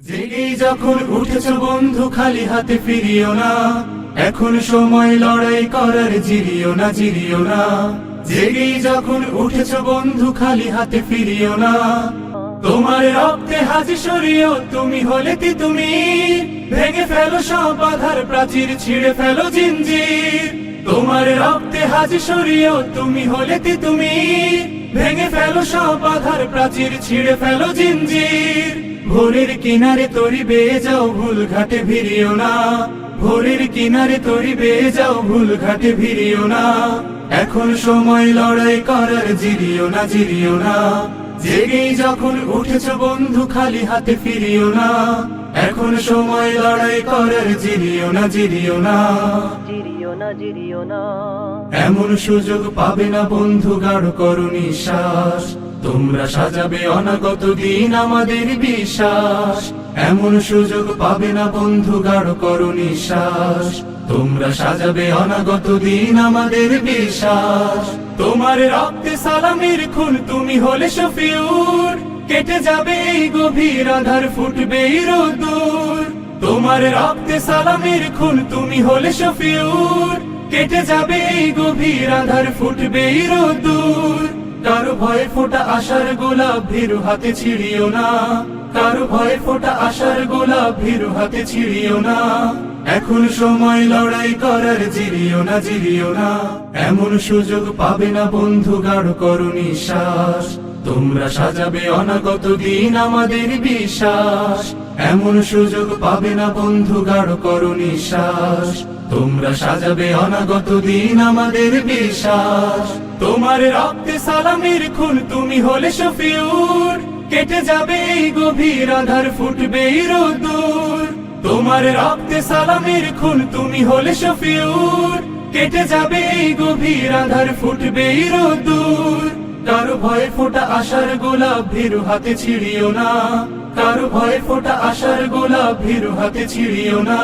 জেগে যখন উঠেছ বন্ধু খালি হাতে ফিরিও না, এখন সময় লড়াই করার, জিরিও না জিরিও না। জেগে যখন উঠেছ বন্ধু খালি হাতে ফিরিও না, তোমার রক্তে হাজি সরিও, তুমি হলে তিতুমির, ভেঙে ফেলো সব বাধার প্রাচীর, ছিঁড়ে ফেলো জিঞ্জির। তোমার রক্তে হাজি সরিও, তুমি হলে তিতুমির, ভেঙে ফেলো সব বাধার প্রাচীর, ছিঁড়ে ফেলো জিঞ্জির। ভোরের কিনারে তরি বেয়ে যাও, ভুল ঘাটে ভিড়িও না, ভোরের কিনারে তরি বেয়ে যাও, ভুল ঘাটে ভিড়িও না। এখন সময় লড়াই করার, জিরিও না জিরিও না। জেগেই যখন উঠেছ বন্ধু খালি হাতে ফিরিও না, এখন সময় লড়াই করার, জিরিও না জিরিও না। এমন সুযোগ পাবে না বন্ধু, গাঢ় করো নিঃশ্বাস, তোমরা সাজাবে অনাগত দিন আমাদের বিশ্বাস। এমন সুযোগ পাবে না বন্ধু, গাঢ় করো নিঃশ্বাস, তোমরা সাজাবে অনাগত দিন আমাদের বিশ্বাস। তোমার রক্তে সালামের খুন, তুমি হলে শফিউর, কেটে যাবে এই গভীর আধার, ফুটবে এই রোদ্দুর। তোমার রক্তে সালামের খুন, তুমি হলে শফিউর, কেটে যাবে এই গভীর আধার, ফুটবে এই রোদ্দুর। কারো ভয়ে ফোটা আশার গোলাপ, ভীরু হাতে ছিড়িও না, কারো ভয়ে ফোটা আশার গোলাপ, ভীরু হাতে ছিড়িও না। এখন সময় লড়াই করার, জিরিও না জিরিও না। এমন সুযোগ পাবে না বন্ধু, গাঢ় করো নিঃশ্বাস, তোমরা সাজাবে অনাগত দিন আমাদের বিশ্বাস। এমন সুযোগ পাবে না বন্ধু, গাঢ় করো নিঃশ্বাস, তোমরা সাজাবে অনাগত দিন আমাদের বিশ্বাস। তোমার রক্তে সালামের খুন, তুমি হলে শফিউর, কেটে যাবে এই গভীর আধার, ফুটবে এই রোদ্দুর। তোমার রক্তে সালামের খুন, তুমি হলে শফিউর, কেটে যাবে এই গভীর আধার, ফুটবে এই রোদ্দুর। কারো ভয়ে ফোটা আশার গোলাপ, ভীরু হাতে ছিড়িও না, কারো ভয়ে ফোটা আশার গোলাপ, ভীরু হাতে ছিড়িও না।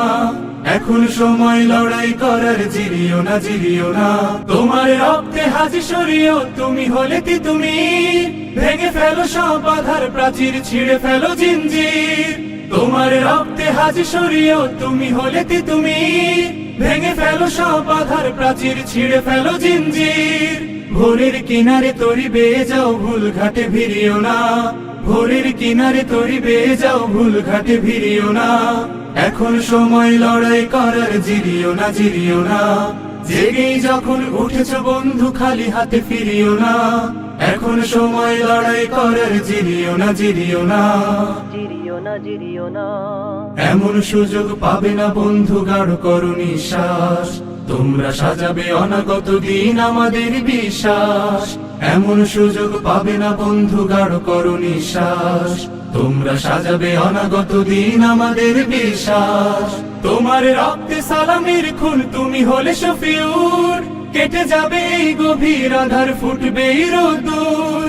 এখন সময় লড়াই করার, জিরিও না জিরিও না। তোমার রক্তে হাজি সরিও, তুমি হলে তিতুমির, ভেঙে ফেলো সব বাধার প্রাচীর, ছিঁড়ে ফেলো জিঞ্জির। তোমার রক্তে হাজি সরিও, তুমি হলে তিতুমির, ভেঙে ফেলো সব বাধার প্রাচীর, ছিঁড়ে ফেলো জিঞ্জির। ভোরের কিনারে তরি বেয়ে যাও, ভুল ঘাটে ভিড়িও না, ভোরের কিনারে তরি বেয়ে যাও, ভুল ঘাটে ভিড়িও না। এখন সময় লড়াই করার, জিরিও না জিরিও না। জেগেই যখন উঠেছ বন্ধু খালি হাতে ফিরিও না, এখন সময় লড়াই করার, জিরিও না জিরিও না। এমন সুযোগ পাবে না বন্ধু, গাঢ় করো নিঃশ্বাস, তোমরা সাজাবে অনাগত দিন আমাদের বিশ্বাস। এমন সুযোগ পাবে না বন্ধু, গাঢ় করো নিঃশ্বাস, তোমরা সাজাবে অনাগত দিন আমাদের বিশ্বাস। তোমার রক্তে সালামের খুন, তুমি হলে শফিউর, কেটে যাবে এই গভীর আধার, ফুটবে এই রোদ্দুর।